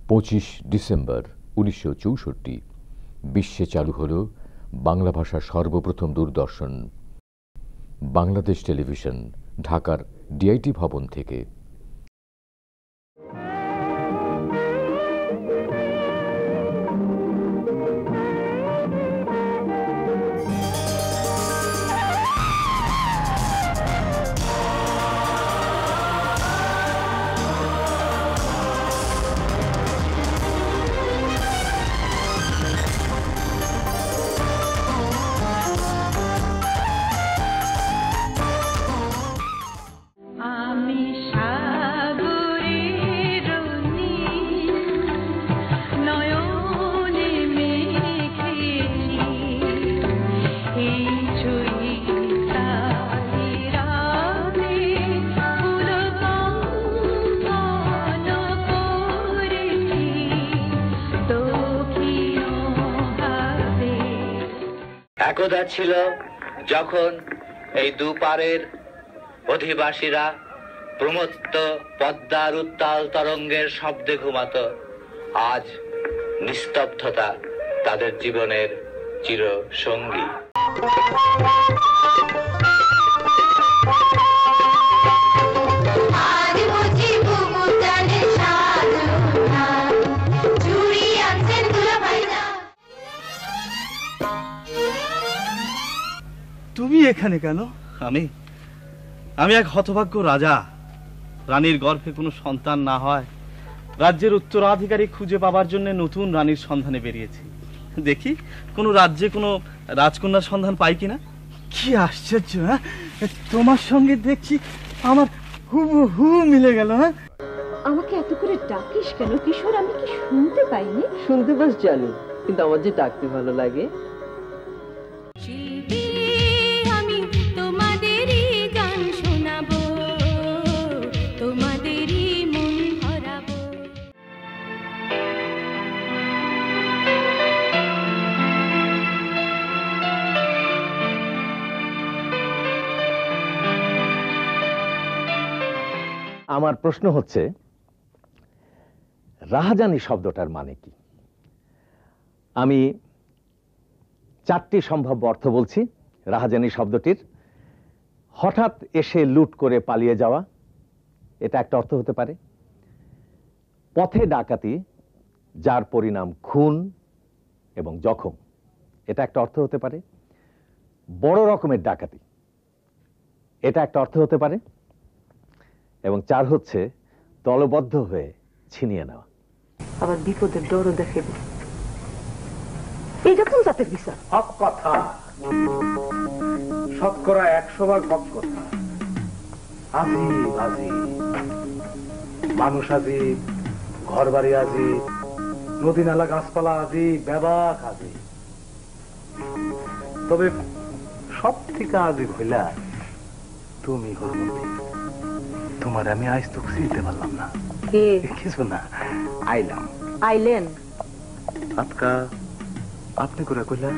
25 December 1964 বিশ্বে চালু হল বাংলা ভাষার সর্বপ্রথম দূরদর্শন বাংলাদেশ টেলিভিশন ঢাকার ডিআইটি ভবন থেকে। একদা ছিল যখন এই দুপারের অধিবাসীরা প্রমত্ত পদ্মার উত্তাল তরঙ্গের শব্দে ঘুমাত। আজ নিস্তব্ধতা তাদের জীবনের চিরসঙ্গী। তুমি এখানে কেন? আমি এক হতভাগ্য রাজা। রানীর গর্ভে কোনো সন্তান না হয় রাজ্যের উত্তরাধিকারী খুঁজে পাবার জন্য নতুন রানীর সন্ধানে বেরিয়েছি। দেখি কোনো রাজ্যে কোনো রাজকন্যার সন্ধান পাই কিনা। কি আশ্চর্য! তোমার সঙ্গে দেখছি আমার হুবহু মিলে গেল। আমাকে এত করে ডাকিস কেন কিশোর? আমি কি শুনতে পাইনি? শুনতে পাস জানি, কিন্তু আমার যে ডাকতে ভালো লাগে। আমার প্রশ্ন হচ্ছে, রাহাজানি শব্দটার মানে কি? আমি 4টি সম্ভাব্য অর্থ বলছি রাহাজানি শব্দটির। হঠাৎ এসে লুট করে পালিয়ে যাওয়া, এটা একটা অর্থ হতে পারে। পথে ডাকাতি, যার পরিণাম খুন এবং জখম, এটা একটা অর্থ হতে পারে। বড় রকমের ডাকাতি, এটা একটা অর্থ হতে পারে। এবং 4 হচ্ছে দলবদ্ধ হয়ে ছিনিয়ে নেওয়া। আবার বিপদের ডরও দেখাবে। এইটা কোন জাতের বিচার? হক কথা, শতকরা 100 ভাগ হক কথা। আজিব আজিব মানুষ, আজিব ঘর বাড়ি, আজিব নদী নালা গাছপালা, আজিব ব্যাবাক আজিব। তবে সব থেকে আজিব হইলা তুমি হরমতি। তোমার আমি আজ তো চিনতে পারলাম না। কিছু না, আইলেন আটকা আপনি করে কইলা।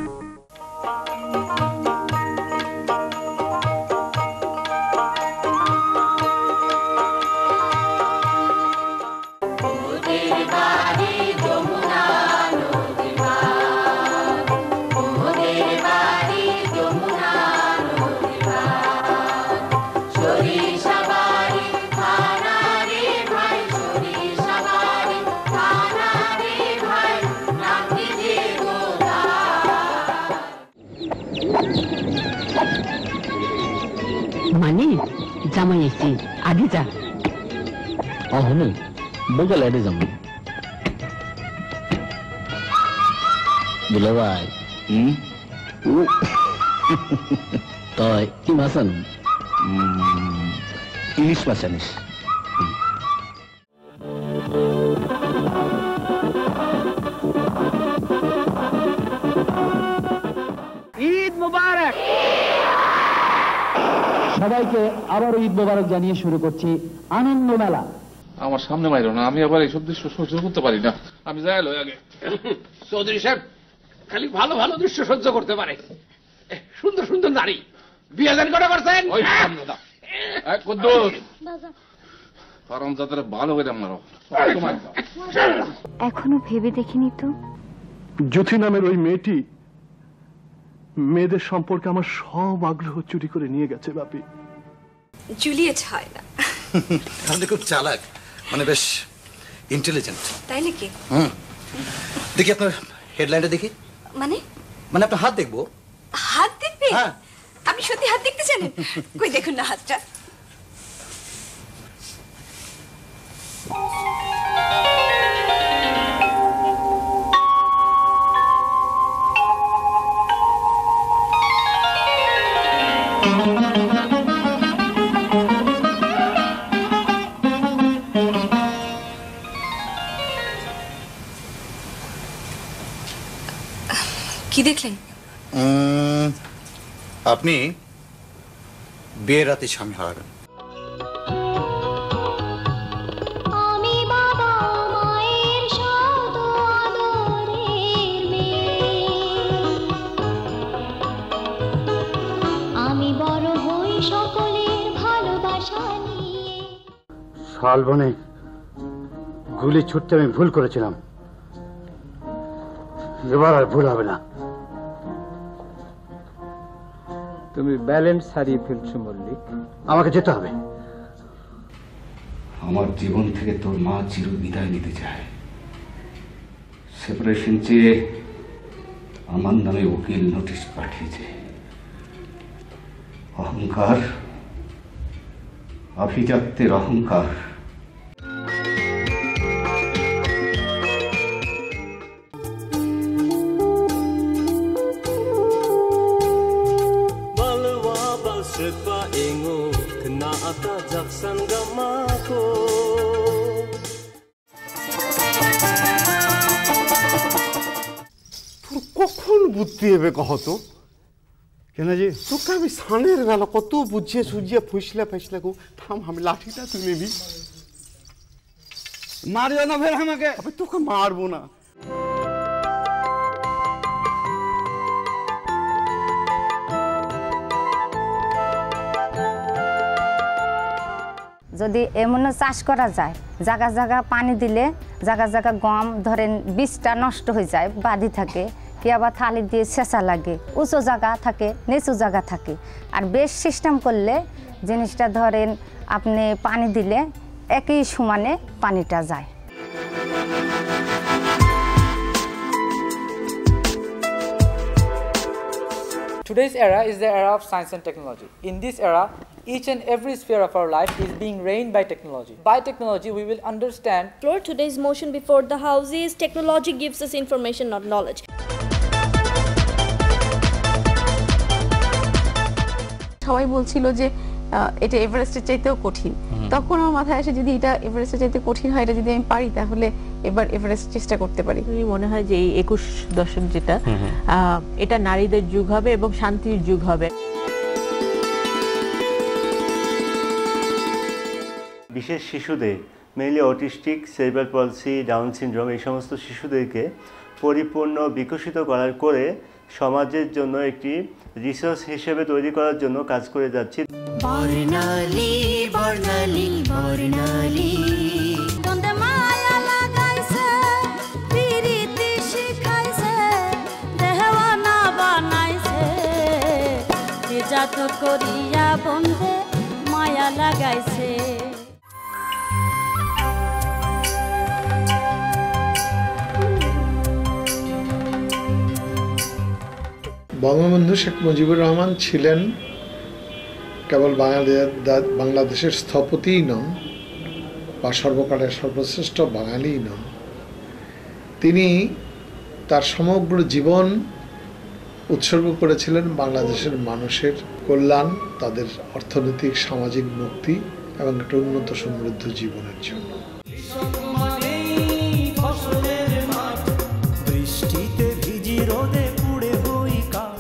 মানে জামাই এসছি, আগে যা। অহনে বগল এডে যাম দুলা ভাই। তই কি মাছ আনো? ইলিশ মাছ আনিস। ঈদ মোবারক। সবাইকে আবারও ঈদ মোবারক জানিয়ে শুরু করছি আনন্দ মেলা। আমার সামনে মাইরো না, আমি আবার এইসব দৃশ্য সহ্য করতে পারি না। আমি যাই লই আগে। চৌধুরী সাহেব খালি ভালো ভালো দৃশ্য সহ্য করতে পারে। সুন্দর সুন্দর নারী বিয়ে জানি কটা করছেন? ওই কদ্দুস কারণ যাদের ভালো করে মারো। এখনো ভেবে দেখিনি তো। জ্যোতি নামের ওই মেয়েটি মেয়েদের সম্পর্কে আমার সব আগ্রহ চুরি করে নিয়ে গেছে বাপি। জুলিয়েট হয় না। আপনি খুব চালাক, মানে বেশ ইন্টেলিজেন্ট। তাই নাকি? দেখি আপনার হেডলাইনটা দেখি। মানে মানে আপনার হাত দেখবো। হাত দেখবে? আপনি সত্যি হাত দেখতে জানেন? কই দেখুন না হাতটা। কি দেখলেন? আপনি বিয়ের রাতে স্বামী হারাবেন। শালবনে গুলি ছুটতে আমি ভুল করেছিলাম, এবার আর ভুল হবে না। তুমি ব্যালেন্স হারিয়ে ফেলছো মল্লিক। আমাকে যেতে হবে। আমার জীবন থেকে তোর মা চির বিদায় নিতে চায়। সেপারেশন চেয়ে আমার নামে উকিল নোটিশ পাঠিয়েছে। অহংকার, আভিজাত্যের অহংকার। কখন বুদ্ধি হবে কহতো? কেন যে তোকে আমি সানের বেলা কত বুঝিয়ে সুঝিয়ে ফুসলা গো। থাম, আমি লাঠিটা তুলে নিবি। মারিও না ফের আমাকে। তোকে মারবো না। যদি এমনও চাষ করা যায়, জায়গা জায়গা পানি দিলে জায়গা জায়গা গম ধরেন বীজটা নষ্ট হয়ে যায়, বাদি থাকে, কি আবার থালি দিয়ে ছেঁচা লাগে, উঁচু জায়গা থাকে, নিচু জায়গা থাকে। আর বেশ সিস্টেম করলে জিনিসটা ধরেন আপনি পানি দিলে একই সমানে পানিটা যায়। Today's era is the era of science and technology. In this era, each and every sphere of our life is being reigned by technology. By technology, we will understand. Explore today's motion before the houses. Technology gives us information, not knowledge. সবাই বলছিল যে এটা এভারেস্টের চাইতেও কঠিন। তখন আমার মাথায় আসে যদি এটা এভারেস্টের চাইতে কঠিন হয়, এটা যদি আমি পারি তাহলে এবার এভারেস্ট চেষ্টা করতে পারি। মনে হয় যে এই 21 দশক যেটা, এটা নারীদের যুগ হবে এবং শান্তির যুগ হবে। বিশেষ শিশুদের, mainly autistic, cerebral পলসি, down syndrome, এই সমস্ত শিশুদেরকে পরিপূর্ণ বিকশিত করে সমাজের জন্য একটি রিসোর্স হিসেবে তৈরি করার জন্য কাজ করে যাচ্ছি। বর্ণালী বর্ণালী বর্ণালী তোন্দে মায়া লাগাইছে প্রীতি শিখাইছে দেহওয়ানা বানাইছে বিজাত করিয়া বন্ধে মায়া লাগাইছে। বঙ্গবন্ধু শেখ মুজিবুর রহমান ছিলেন কেবল বাংলাদেশের স্থপতিই নন বা সর্বকালের সর্বশ্রেষ্ঠ বাঙালিই নন, তিনি তার সমগ্র জীবন উৎসর্গ করেছিলেন বাংলাদেশের মানুষের কল্যাণ, তাদের অর্থনৈতিক সামাজিক মুক্তি এবং একটা উন্নত সমৃদ্ধ জীবনের জন্য। বৃষ্টিতে ভিজি রোদে পুড়ে বই কাঠ।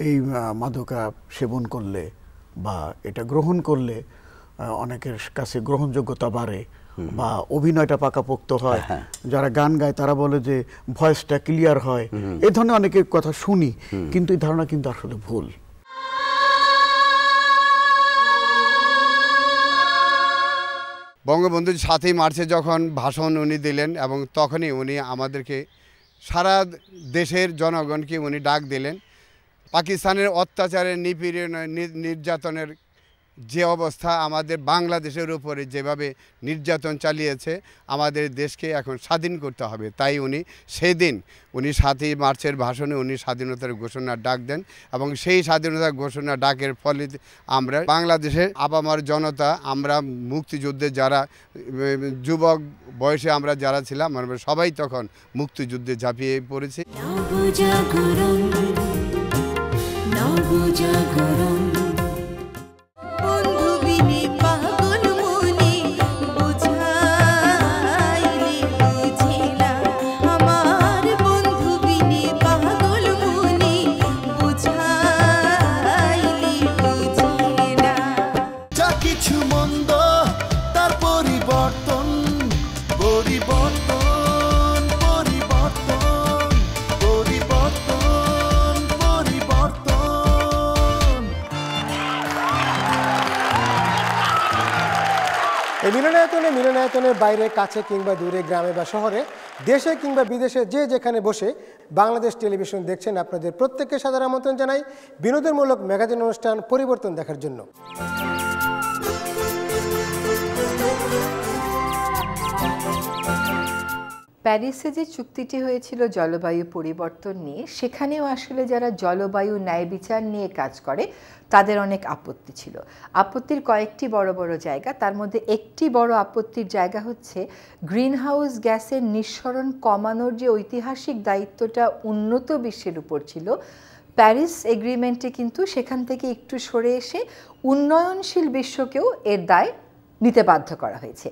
এই মাদকা সেবন করলে বা এটা গ্রহণ করলে অনেকের কাছে গ্রহণযোগ্যতা বাড়ে, বা অভিনয়টা পাকাপোক্ত হয়, যারা গান গায় তারা বলে যে ভয়েসটা ক্লিয়ার হয়, এই ধরনের অনেকের কথা শুনি, কিন্তু এই ধারণা কিন্তু আসলে ভুল। বঙ্গবন্ধু 7ই মার্চে যখন ভাষণ উনি দিলেন এবং তখনই উনি আমাদেরকে সারা দেশের জনগণকে উনি ডাক দিলেন। পাকিস্তানের অত্যাচারের নিপীড়ন নির্যাতনের যে অবস্থা, আমাদের বাংলাদেশের উপরে যেভাবে নির্যাতন চালিয়েছে, আমাদের দেশকে এখন স্বাধীন করতে হবে। তাই উনি সেদিন 7ই মার্চের ভাষণে উনি স্বাধীনতার ঘোষণার ডাক দেন এবং সেই স্বাধীনতার ঘোষণা ডাকের ফলে আমরা বাংলাদেশের আপামর জনতা, আমরা মুক্তিযুদ্ধে যারা যুবক বয়সে আমরা যারা ছিলাম, আমরা সবাই তখন মুক্তিযুদ্ধে ঝাঁপিয়ে পড়েছি। এই মিলনায়তনের বাইরে, কাছে কিংবা দূরে, গ্রামে বা শহরে, দেশে কিংবা বিদেশে যে যেখানে বসে বাংলাদেশ টেলিভিশন দেখছেন, আপনাদের প্রত্যেককে সাদর আমন্ত্রণ জানাই বিনোদনমূলক ম্যাগাজিন অনুষ্ঠান পরিবর্তন দেখার জন্য। প্যারিসে যে চুক্তিটি হয়েছিল জলবায়ু পরিবর্তন নিয়ে, সেখানেও আসলে যারা জলবায়ু ন্যায় বিচার নিয়ে কাজ করে তাদের অনেক আপত্তি ছিল। আপত্তির কয়েকটি বড় বড় জায়গা, তার মধ্যে একটি বড় আপত্তির জায়গা হচ্ছে গ্রিনহাউস গ্যাসের নিঃসরণ কমানোর যে ঐতিহাসিক দায়িত্বটা উন্নত বিশ্বের উপর ছিল, প্যারিস এগ্রিমেন্টে কিন্তু সেখান থেকে একটু সরে এসে উন্নয়নশীল বিশ্বকেও এর দায় নিতে বাধ্য করা হয়েছে।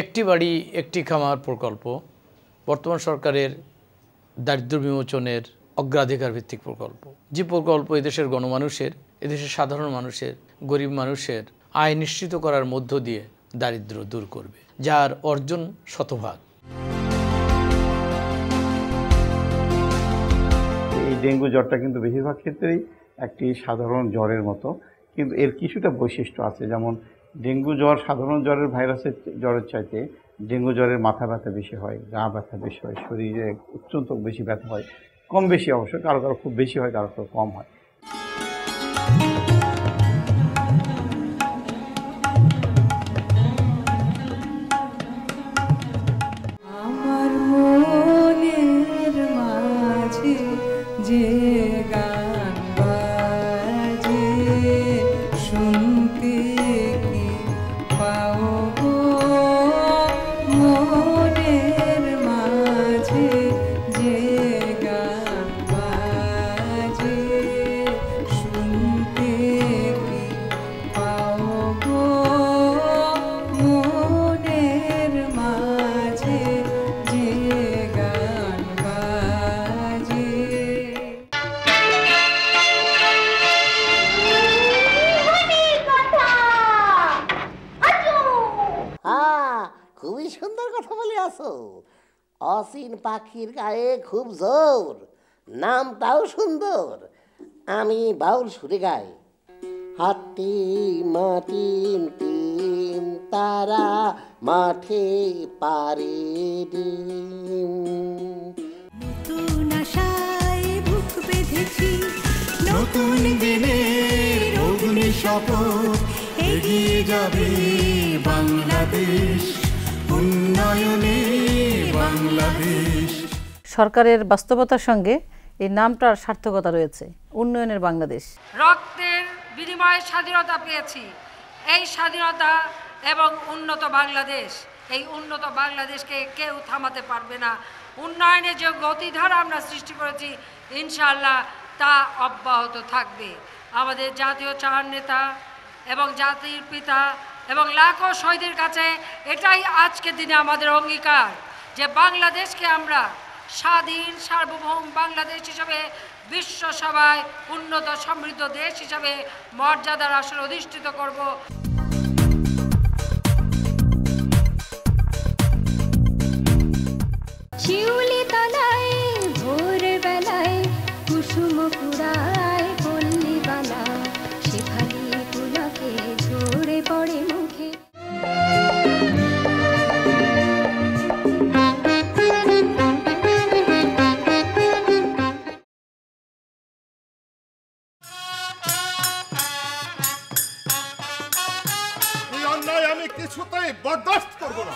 একটি বাড়ি একটি খামার প্রকল্প বর্তমান সরকারের দারিদ্র্য বিমোচনের অগ্রাধিকার ভিত্তিক প্রকল্প, যে প্রকল্প এদেশের গণমানুষের, এদেশের সাধারণ মানুষের, গরিব মানুষের আয় নিশ্চিত করার মধ্য দিয়ে দারিদ্র্য দূর করবে, যার অর্জন শতভাগ। এই ডেঙ্গু জ্বরটা কিন্তু বেশিরভাগ ক্ষেত্রেই একটি সাধারণ জ্বরের মতো, কিন্তু এর কিছুটা বৈশিষ্ট্য আছে। যেমন ডেঙ্গু জ্বর সাধারণ জ্বরের ভাইরাসের জ্বরের চাইতে ডেঙ্গু জ্বরের মাথা ব্যথা বেশি হয়, গা ব্যথা বেশি হয়, শরীরে অত্যন্ত বেশি ব্যথা হয়, কম বেশি অবশ্য, কারো কারো খুব বেশি হয়, কারো কারো কম হয়। আমার মনের মাঝে যে গান বাজে শুনতে কি পাও গো, মনের মাঝে যে গান বাজে শুনতে কি পাও গো, মনের মাঝে যে গান বাজে। খুবই সুন্দর কথা বলে আসো। অসীন পাখির গায়ে খুব জোর, নামটাও সুন্দর। আমি বাউল সুরে গাই। হাতি মাটিম টিম তারা মাঠে পারে ডিম। নতুন আশায় বুক বেঁধেছি, নতুন দিনের অগ্নি শপথ, এগিয়ে যাবে বাংলাদেশ, উন্নয়নে বাংলাদেশ। সরকারের বাস্তবতার সঙ্গে এই নামটার সার্থকতা রয়েছে, উন্নয়নের বাংলাদেশ। রক্তের বিনিময়ে স্বাধীনতা পেয়েছি, এই স্বাধীনতা এবং উন্নত বাংলাদেশ, এই উন্নত বাংলাদেশকে কেউ থামাতে পারবে না। উন্নয়নের যে গতিধারা আমরা সৃষ্টি করেছি, ইনশাআল্লাহ তা অব্যাহত থাকবে। আমাদের জাতীয় চার নেতা এবং জাতির পিতা এবং লাখো শহীদের কাছে এটাই আজকের দিনে আমাদের অঙ্গীকার যে বাংলাদেশকে আমরা স্বাধীন সার্বভৌম বাংলাদেশ হিসাবে বিশ্ব সভায় উন্নত সমৃদ্ধ দেশ হিসাবে মর্যাদার আসনে অধিষ্ঠিত করব। শিউলি তলায় ভোর বেলায় কুসুম কুড়ায় পল্লী বালা শেফালি পুলকে ঝরে পড়ে মুখে। আমি কিছুতেই বরদাস্ত করব না।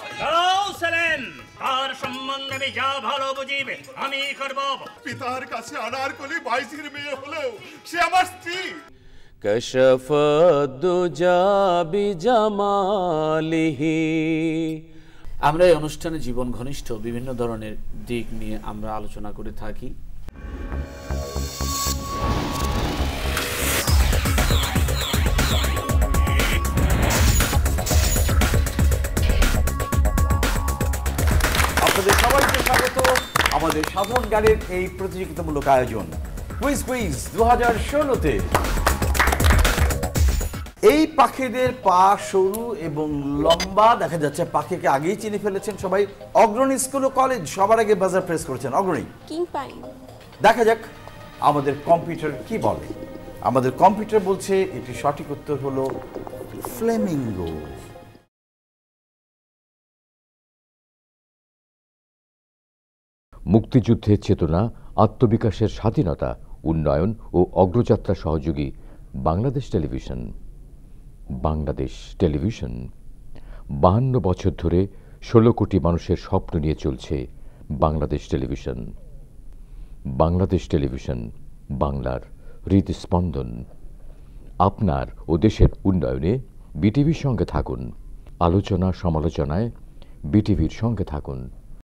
সেলেম, তার সম্বন্ধে আমি যা ভালো বুঝিবে আমি করব। পিতার কাছে আনারকলি বাইজির মেয়ে হলেও সে আমার স্ত্রী। কশফদ্দুজা বিজামালিহি। আমরা এই অনুষ্ঠানে জীবন ঘনিষ্ঠ বিভিন্ন ধরনের দিক নিয়ে আমরা আলোচনা করে থাকি। আপনাদের সবাইকে স্বাগত আমাদের সাধারণ জ্ঞানের এই প্রতিযোগিতামূলক আয়োজন কুইজ কুইজ 2016-তে। এই পাখিদের পা সরু এবং লম্বা, দেখা যাচ্ছে পাখিকে আগেই চিনে ফেলেছেন সবাই। অগ্রণী স্কুল ও কলেজ সবার আগে বাজার প্রেস করেছেন। অগ্রণী, দেখা যাক আমাদের কম্পিউটার কি বলে। আমাদের কম্পিউটার বলছে এটি সঠিক উত্তর হলো ফ্লেমিঙ্গো। মুক্তিযুদ্ধের চেতনা, আত্মবিকাশের স্বাধীনতা, উন্নয়ন ও অগ্রযাত্রা সহযোগী বাংলাদেশ টেলিভিশন। বাংলাদেশ টেলিভিশন 52 বছর ধরে 16 কোটি মানুষের স্বপ্ন নিয়ে চলছে বাংলাদেশ টেলিভিশন। বাংলাদেশ টেলিভিশন, বাংলার হৃদস্পন্দন। আপনার ও দেশের উন্নয়নে বিটিভির সঙ্গে থাকুন। আলোচনা সমালোচনায় বিটিভির সঙ্গে থাকুন।